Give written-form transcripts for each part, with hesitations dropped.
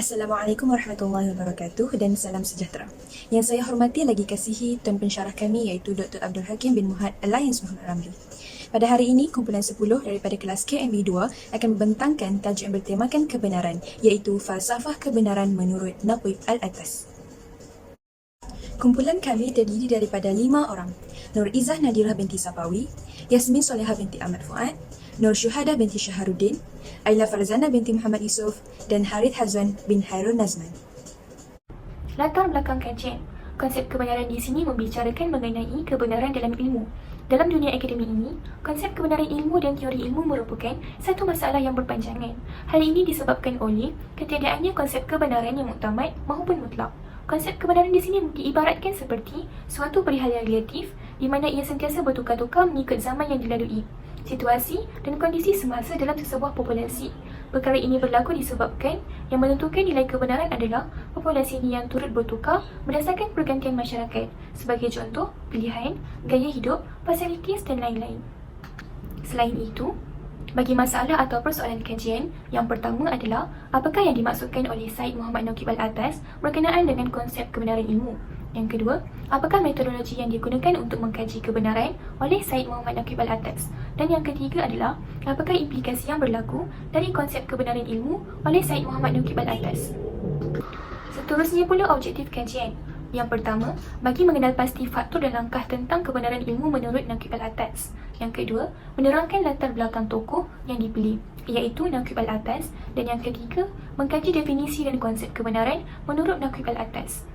Assalamualaikum warahmatullahi wabarakatuh dan salam sejahtera. Yang saya hormati lagi kasihi Tuan Pensyarah kami iaitu Dr. Abdul Hakim bin Muhammad Alliance Muhammad Ramli. Pada hari ini, kumpulan 10 daripada kelas KMB 2 akan membentangkan tajuk yang bertemakan kebenaran iaitu Falsafah Kebenaran menurut Naqib Al-Atas. Kumpulan kami terdiri daripada 5 orang. Nur Izzah Nadirah binti Sapawi, Yasmin Solehah binti Ahmad Fuad, Nur Syuhada binti Syaharuddin, Ayla Farzana binti Muhammad Yusof dan Harith Hazwan bin Hairul Nazman. Latar belakang kajian. Konsep kebenaran di sini membicarakan mengenai kebenaran dalam ilmu. Dalam dunia akademik ini, konsep kebenaran ilmu dan teori ilmu merupakan satu masalah yang berpanjangan. Hal ini disebabkan oleh ketiadaannya konsep kebenaran yang muktamad maupun mutlak. Konsep kebenaran di sini diibaratkan seperti suatu perihal yang relatif di mana ia sentiasa bertukar-tukar mengikut zaman yang dilalui, situasi dan kondisi semasa dalam sesebuah populasi. Perkara ini berlaku disebabkan yang menentukan nilai kebenaran adalah populasi ini yang turut bertukar berdasarkan pergantian masyarakat. Sebagai contoh, pilihan, gaya hidup, fasilitas dan lain-lain. Selain itu, bagi masalah atau persoalan kajian, yang pertama adalah apakah yang dimaksudkan oleh Syed Muhammad Naqib Al-Atas berkenaan dengan konsep kebenaran ilmu. Yang kedua, apakah metodologi yang digunakan untuk mengkaji kebenaran oleh Syed Muhammad Naqib Al-Atas. Dan yang ketiga adalah apakah implikasi yang berlaku dari konsep kebenaran ilmu oleh Syed Muhammad Naqib Al-Atas. Seterusnya pula objektif kajian. Yang pertama, bagi mengenal pasti faktor dan langkah tentang kebenaran ilmu menurut Naqib Al-Atas. Yang kedua, menerangkan latar belakang tokoh yang dipilih, iaitu Naqib Al-Atas. Dan yang ketiga, mengkaji definisi dan konsep kebenaran menurut Naqib Al-Atas.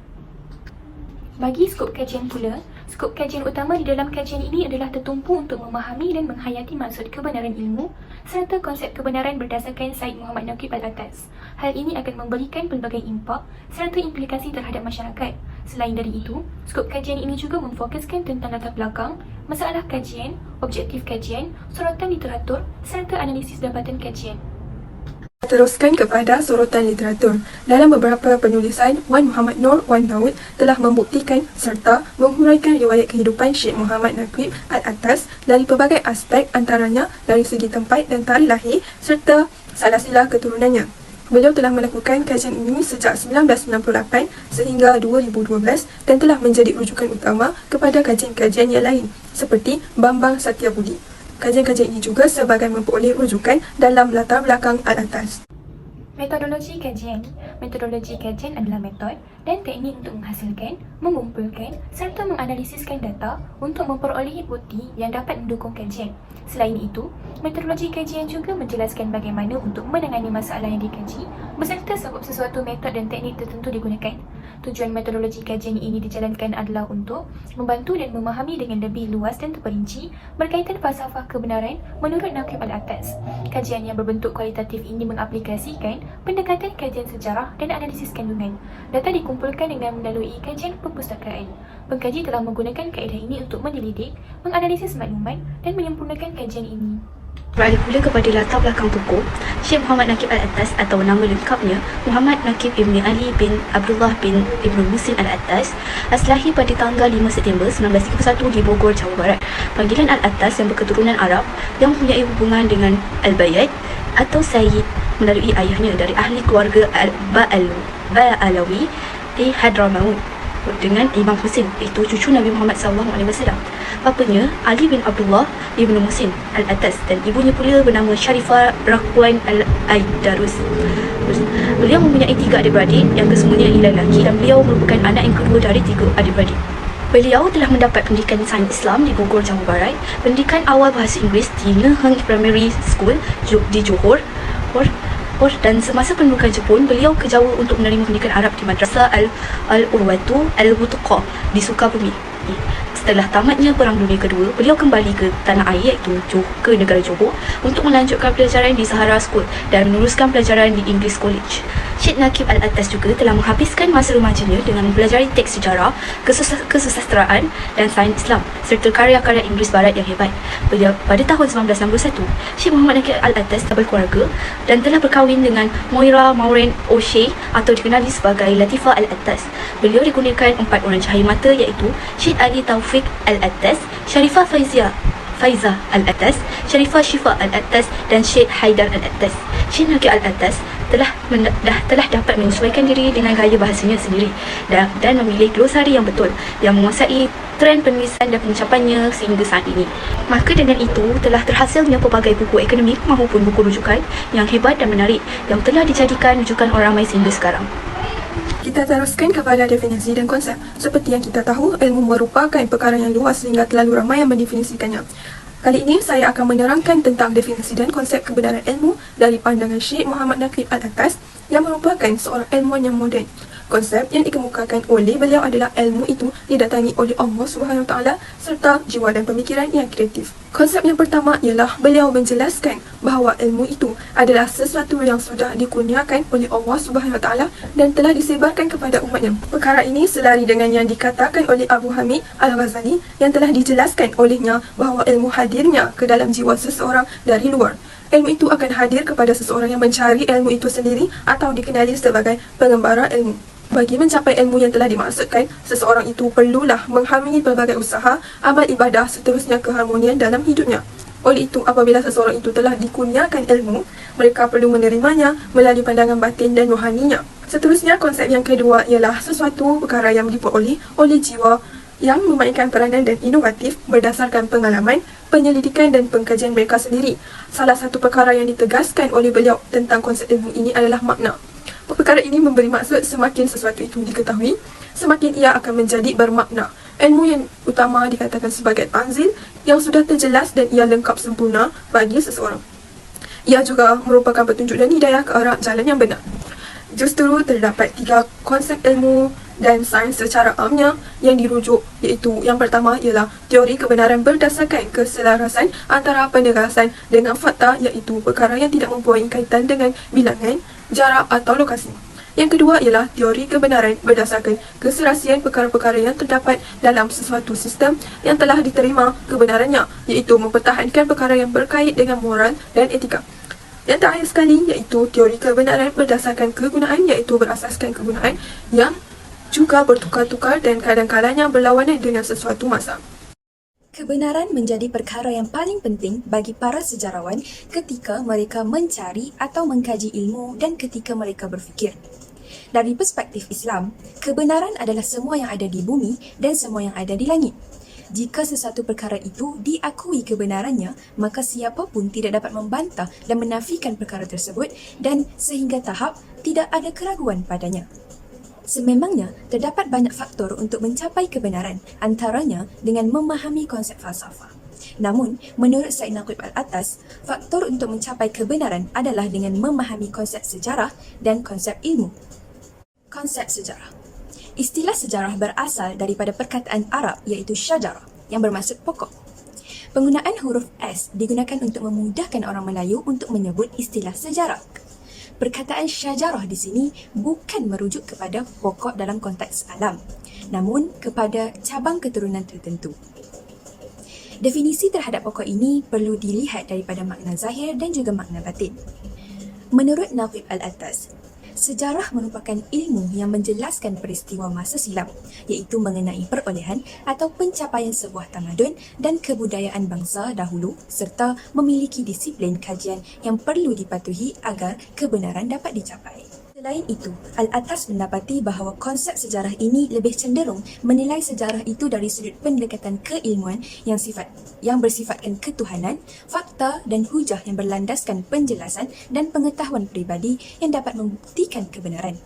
Bagi skop kajian pula, skop kajian utama di dalam kajian ini adalah tertumpu untuk memahami dan menghayati maksud kebenaran ilmu serta konsep kebenaran berdasarkan Syed Muhammad Naqib Al-Atas. Hal ini akan memberikan pelbagai impak serta implikasi terhadap masyarakat. Selain dari itu, skop kajian ini juga memfokuskan tentang latar belakang, masalah kajian, objektif kajian, sorotan literatur serta analisis dapatan kajian. Teruskan kepada sorotan literatur. Dalam beberapa penulisan, Wan Muhammad Nur Wan Daud telah membuktikan serta menghuraikan riwayat kehidupan Syekh Muhammad Naqib Al-Atas dari pelbagai aspek, antaranya dari segi tempat dan tarikh lahir serta silsilah keturunannya. Beliau telah melakukan kajian ini sejak 1998 sehingga 2012 dan telah menjadi rujukan utama kepada kajian-kajian yang lain seperti Bambang Satyabudi. Kajian-kajian ini juga sebagai memperoleh rujukan dalam latar belakang Al-Atas. Metodologi kajian. Metodologi kajian adalah metod dan teknik untuk menghasilkan, mengumpulkan serta menganalisiskan data untuk memperolehi bukti yang dapat mendukung kajian. Selain itu, metodologi kajian juga menjelaskan bagaimana untuk menangani masalah yang dikaji beserta sebab sesuatu metod dan teknik tertentu digunakan. Tujuan metodologi kajian ini dijalankan adalah untuk membantu dan memahami dengan lebih luas dan terperinci berkaitan falsafah kebenaran menurut Naqib Al-Atas. Kajian yang berbentuk kualitatif ini mengaplikasikan pendekatan kajian sejarah dan analisis kandungan. Data dikumpulkan dengan melalui kajian perpustakaan. Pengkaji telah menggunakan kaedah ini untuk menyelidik, menganalisis maklumat dan menyempurnakan kajian ini. Beralih pula kepada latar belakang tokoh, Syekh Muhammad Naqib Al-Atas atau nama lengkapnya Muhammad Naqib Ibn Ali bin Abdullah bin Ibn Muhsin Al-Atas, lahir pada tanggal 5 September 1931 di Bogor, Jawa Barat. Panggilan Al-Atas yang berketurunan Arab yang mempunyai hubungan dengan Al-Bayyad atau Sayyid melalui ayahnya dari ahli keluarga Ba'alawi di Hadramaut dengan Imam Husin, iaitu cucu Nabi Muhammad SAW. Bapanya Ali bin Abdullah Ibn Muhsin Al-Atas dan ibunya pula bernama Sharifah Rakwan Al-Aidarus. Beliau mempunyai 3 adik-beradik yang kesemuanya ialah lelaki dan beliau merupakan anak yang kedua dari 3 adik-beradik. Beliau telah mendapat pendidikan sains Islam di Bogor, Jawa Barat, pendidikan awal bahasa Inggeris di Neheng Primary School di Johor, dan semasa pendudukan Jepun, beliau ke Jawa untuk menerima pendidikan Arab di Madrasah Al-Urwatu Al-Wuthqa di Sukabumi. Setelah tamatnya Perang Dunia Kedua, beliau kembali ke tanah air iaitu ke negara Johor untuk melanjutkan pelajaran di Sahara School dan meneruskan pelajaran di English College. Syekh Naqib Al-Atas juga telah menghabiskan masa remajanya dengan mempelajari teks sejarah, kesusastraan dan sains Islam serta karya-karya Inggeris Barat yang hebat. Pada tahun 1961, Syekh Muhammad Naqib Al-Atas telah berkeluarga dan telah berkahwin dengan Moira Maureen O'Shea atau dikenali sebagai Latifah Al-Atas. Beliau dikurniakan 4 orang cahaya mata iaitu Syed Ali Taufik Al-Atas, Sharifah Faizah Al-Attas, Sharifah Syifa Al-Attas dan Syekh Haidar Al-Attas. Syekh Nakib Al-Attas telah dapat menyesuaikan diri dengan gaya bahasanya sendiri dan memilih glosari yang betul yang menguasai trend penulisan dan pencapaiannya sehingga saat ini. Maka dengan itu telah terhasilnya pelbagai buku akademik maupun buku rujukan yang hebat dan menarik yang telah dijadikan rujukan orang ramai sehingga sekarang. Kita teruskan kepada definisi dan konsep. Seperti yang kita tahu, ilmu merupakan perkara yang luas sehingga terlalu ramai yang mendefinisikannya. Kali ini saya akan menerangkan tentang definisi dan konsep kebenaran ilmu dari pandangan Syekh Muhammad Naqib Al-Attas yang merupakan seorang ilmuwan yang moden. Konsep yang dikemukakan oleh beliau adalah ilmu itu didatangi oleh Allah SWT serta jiwa dan pemikiran yang kreatif. Konsep yang pertama ialah beliau menjelaskan bahawa ilmu itu adalah sesuatu yang sudah dikurniakan oleh Allah SWT dan telah disebarkan kepada umatnya. Perkara ini selari dengan yang dikatakan oleh Abu Hamid Al-Ghazali yang telah dijelaskan olehnya bahawa ilmu hadirnya ke dalam jiwa seseorang dari luar. Ilmu itu akan hadir kepada seseorang yang mencari ilmu itu sendiri atau dikenali sebagai pengembara ilmu. Bagi mencapai ilmu yang telah dimaksudkan, seseorang itu perlulah menghamili pelbagai usaha, amal ibadah, seterusnya keharmonian dalam hidupnya. Oleh itu, apabila seseorang itu telah dikurniakan ilmu, mereka perlu menerimanya melalui pandangan batin dan rohaninya. Seterusnya, konsep yang kedua ialah sesuatu perkara yang diperoleh oleh jiwa yang memainkan peranan dan inovatif berdasarkan pengalaman, penyelidikan dan pengkajian mereka sendiri. Salah satu perkara yang ditegaskan oleh beliau tentang konsep ilmu ini adalah makna. Perkara ini memberi maksud semakin sesuatu itu diketahui, semakin ia akan menjadi bermakna. Ilmu yang utama dikatakan sebagai tanzil yang sudah terjelas dan ia lengkap sempurna bagi seseorang. Ia juga merupakan petunjuk dan hidayah ke arah jalan yang benar. Justru terdapat 3 konsep ilmu dan sains secara amnya yang dirujuk, iaitu yang pertama ialah teori kebenaran berdasarkan keselarasan antara penegasan dengan fakta, iaitu perkara yang tidak mempunyai kaitan dengan bilangan, jarak atau lokasi. Yang kedua ialah teori kebenaran berdasarkan keserasian perkara-perkara yang terdapat dalam sesuatu sistem yang telah diterima kebenarannya, iaitu mempertahankan perkara yang berkait dengan moral dan etika. Yang terakhir sekali iaitu teori kebenaran berdasarkan kegunaan, iaitu berasaskan kegunaan yang juga bertukar-tukar dan kadang-kadangnya berlawanan dengan sesuatu masa. Kebenaran menjadi perkara yang paling penting bagi para sejarawan ketika mereka mencari atau mengkaji ilmu dan ketika mereka berfikir. Dari perspektif Islam, kebenaran adalah semua yang ada di bumi dan semua yang ada di langit. Jika sesuatu perkara itu diakui kebenarannya, maka siapa pun tidak dapat membantah dan menafikan perkara tersebut dan sehingga tahap tidak ada keraguan padanya. Sememangnya, terdapat banyak faktor untuk mencapai kebenaran, antaranya dengan memahami konsep falsafah. Namun, menurut Syekh Naqib Al-Attas, faktor untuk mencapai kebenaran adalah dengan memahami konsep sejarah dan konsep ilmu. Konsep sejarah. Istilah sejarah berasal daripada perkataan Arab iaitu syajarah yang bermaksud pokok. Penggunaan huruf S digunakan untuk memudahkan orang Melayu untuk menyebut istilah sejarah. Perkataan syajarah di sini bukan merujuk kepada pokok dalam konteks alam, namun kepada cabang keturunan tertentu. Definisi terhadap pokok ini perlu dilihat daripada makna zahir dan juga makna batin. Menurut Naqib Al-Attas, sejarah merupakan ilmu yang menjelaskan peristiwa masa silam, iaitu mengenai perolehan atau pencapaian sebuah tamadun dan kebudayaan bangsa dahulu serta memiliki disiplin kajian yang perlu dipatuhi agar kebenaran dapat dicapai. Selain itu, Al-Attas mendapati bahawa konsep sejarah ini lebih cenderung menilai sejarah itu dari sudut pendekatan keilmuan yang bersifatkan ketuhanan, fakta dan hujah yang berlandaskan penjelasan dan pengetahuan peribadi yang dapat membuktikan kebenaran.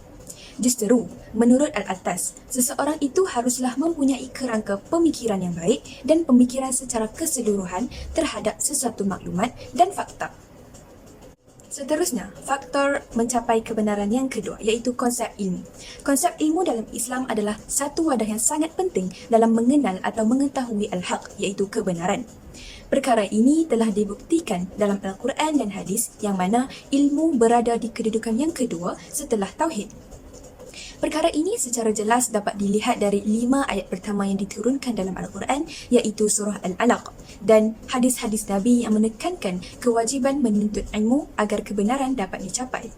Justeru, menurut Al-Attas, seseorang itu haruslah mempunyai kerangka pemikiran yang baik dan pemikiran secara keseluruhan terhadap sesuatu maklumat dan fakta. Seterusnya, faktor mencapai kebenaran yang kedua iaitu konsep ilmu. Konsep ilmu dalam Islam adalah satu wadah yang sangat penting dalam mengenal atau mengetahui al-haq iaitu kebenaran. Perkara ini telah dibuktikan dalam Al-Quran dan hadis yang mana ilmu berada di kedudukan yang kedua setelah tauhid. Perkara ini secara jelas dapat dilihat dari 5 ayat pertama yang diturunkan dalam Al-Quran iaitu surah Al-Alaq dan hadis-hadis Nabi yang menekankan kewajiban menuntut ilmu agar kebenaran dapat dicapai.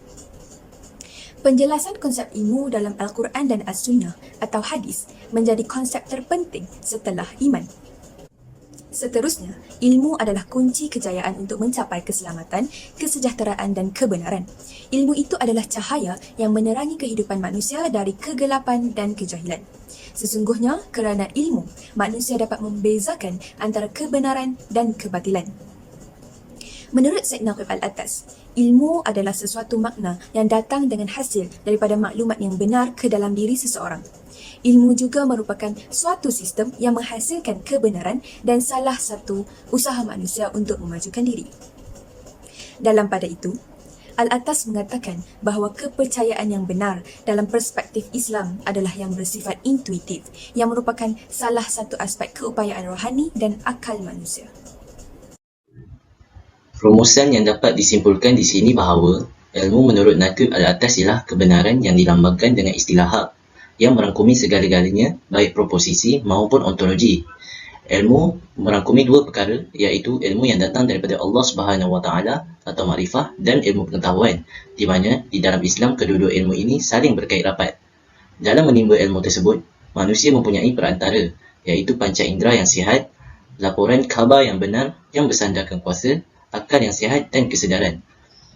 Penjelasan konsep ilmu dalam Al-Quran dan As-Sunnah atau hadis menjadi konsep terpenting setelah iman. Seterusnya, ilmu adalah kunci kejayaan untuk mencapai keselamatan, kesejahteraan dan kebenaran. Ilmu itu adalah cahaya yang menerangi kehidupan manusia dari kegelapan dan kejahilan. Sesungguhnya, kerana ilmu, manusia dapat membezakan antara kebenaran dan kebatilan. Menurut Syed Naqib Al-Attas, ilmu adalah sesuatu makna yang datang dengan hasil daripada maklumat yang benar ke dalam diri seseorang. Ilmu juga merupakan suatu sistem yang menghasilkan kebenaran dan salah satu usaha manusia untuk memajukan diri. Dalam pada itu, Al-Attas mengatakan bahawa kepercayaan yang benar dalam perspektif Islam adalah yang bersifat intuitif, yang merupakan salah satu aspek keupayaan rohani dan akal manusia. Rumusan yang dapat disimpulkan di sini bahawa ilmu menurut Naqib Al-Attas ialah kebenaran yang dilambangkan dengan istilah hak yang merangkumi segala-galanya, baik proposisi maupun ontologi. Ilmu merangkumi dua perkara, iaitu ilmu yang datang daripada Allah Subhanahu Wa Taala atau makrifah dan ilmu pengetahuan, di mana di dalam Islam kedua-dua ilmu ini saling berkait rapat. Dalam menimba ilmu tersebut, manusia mempunyai perantara, iaitu panca indera yang sihat, laporan khabar yang benar yang bersandarkan kuasa, akal yang sihat dan kesedaran.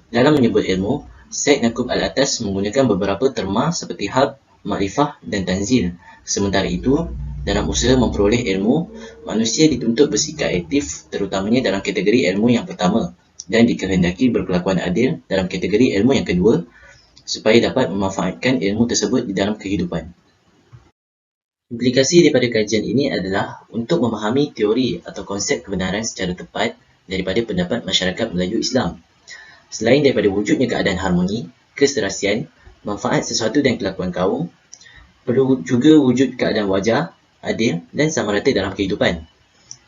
Dalam menyebut ilmu, Syed Naqib Al-Attas menggunakan beberapa terma seperti hab, makrifah dan tanzil. Sementara itu, dalam usaha memperoleh ilmu, manusia dituntut bersikap aktif terutamanya dalam kategori ilmu yang pertama dan dikehendaki berkelakuan adil dalam kategori ilmu yang kedua supaya dapat memanfaatkan ilmu tersebut di dalam kehidupan. Implikasi daripada kajian ini adalah untuk memahami teori atau konsep kebenaran secara tepat daripada pendapat masyarakat Melayu Islam. Selain daripada wujudnya keadaan harmoni, keserasian, manfaat sesuatu dan kelakuan kaum, perlu juga wujud keadaan wajar, adil dan sama rata dalam kehidupan.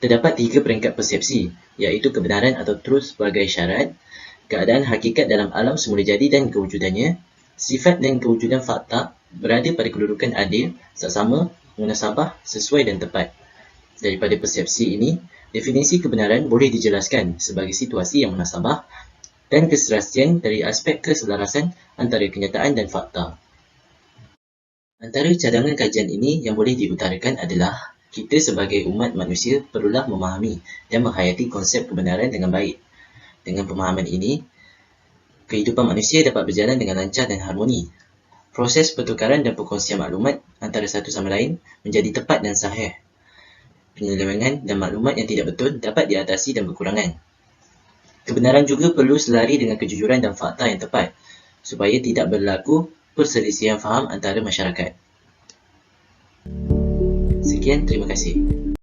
Terdapat 3 peringkat persepsi, iaitu kebenaran atau truth sebagai syarat, keadaan hakikat dalam alam semula jadi dan kewujudannya, sifat dan kewujudan fakta berada pada kedudukan adil, saksama, munasabah, sesuai dan tepat. Daripada persepsi ini, definisi kebenaran boleh dijelaskan sebagai situasi yang munasabah dan keserasian dari aspek keselarasan antara kenyataan dan fakta. Antara cadangan kajian ini yang boleh diutarakan adalah kita sebagai umat manusia perlulah memahami dan menghayati konsep kebenaran dengan baik. Dengan pemahaman ini, kehidupan manusia dapat berjalan dengan lancar dan harmoni. Proses pertukaran dan perkongsian maklumat antara satu sama lain menjadi tepat dan sahih. Penyelewengan dan maklumat yang tidak betul dapat diatasi dan berkurangan. Kebenaran juga perlu selari dengan kejujuran dan fakta yang tepat, supaya tidak berlaku perselisihan faham antara masyarakat. Sekian, terima kasih.